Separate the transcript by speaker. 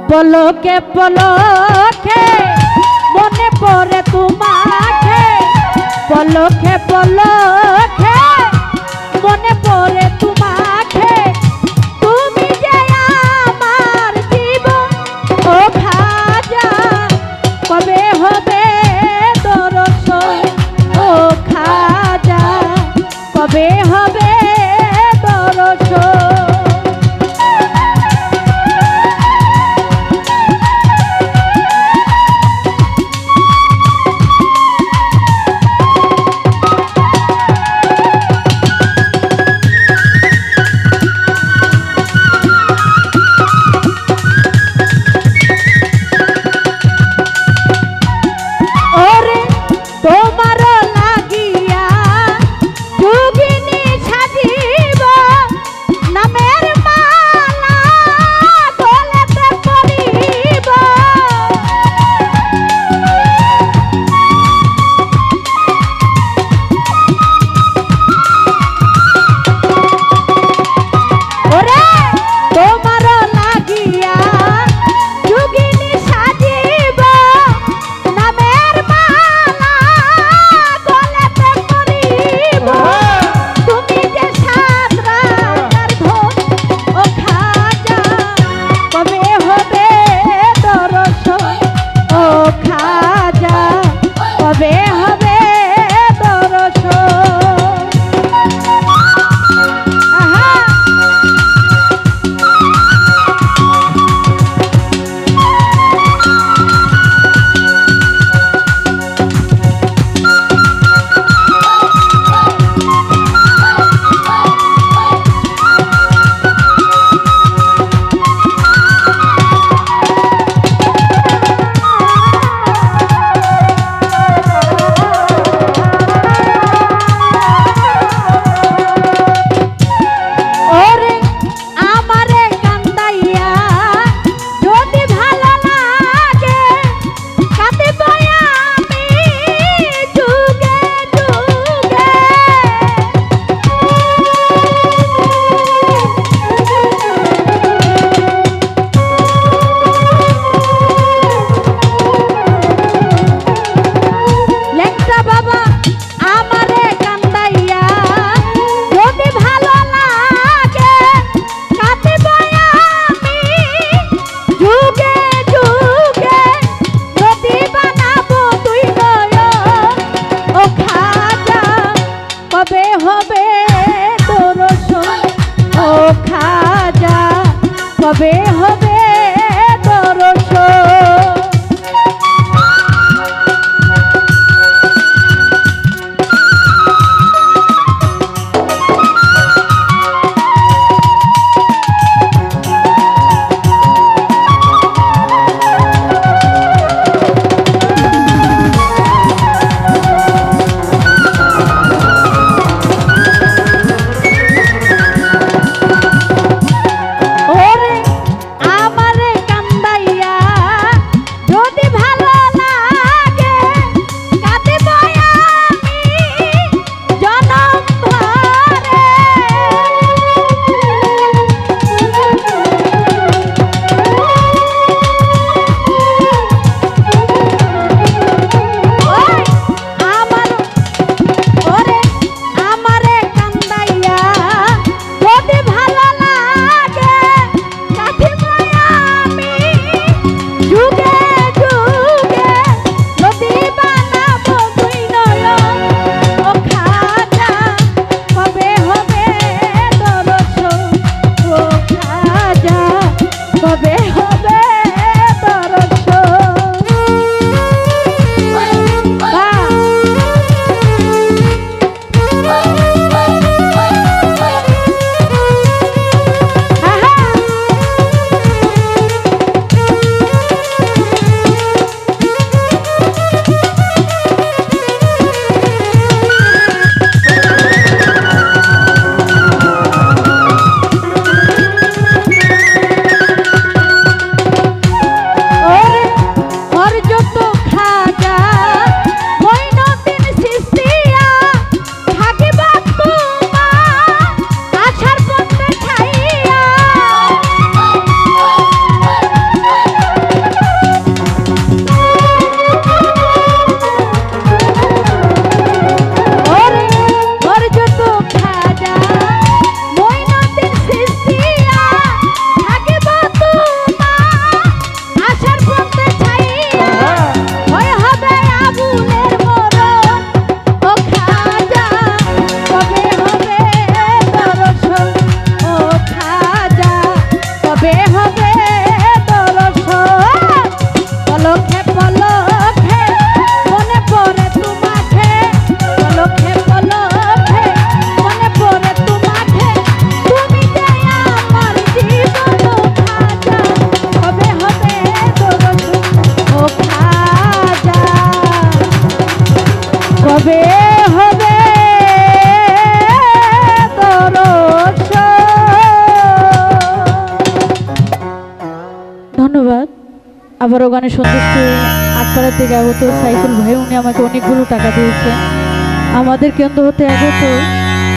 Speaker 1: পলকে পলকে মনে পড়ে তোমাকে, পলকে পলকে মনে পড়ে তোমাকে, তুমি যে আমার জীবন ও খাজা, কবে হবে দর্শন ও খাজা, কবে হবে দর্শন। কবে হবে দর্শন। হবে দর্শন পলকে পলকে মনে পড়ে তোমাকে পলকে পলকে মনে পড়ে তোমাকে তুমি যে আমার জীবন খাজা হবে হবে দর্শন ও খাজা কবে হবে ধন্যবাদ। আবারও গানে সন্তুষ্টি আটপাড়া থেকে আগত সাইফুল ভাই, উনি আমাকে অনেকগুলো টাকা দিয়েছেন। আমাদের কেন্দ্র হতে আগত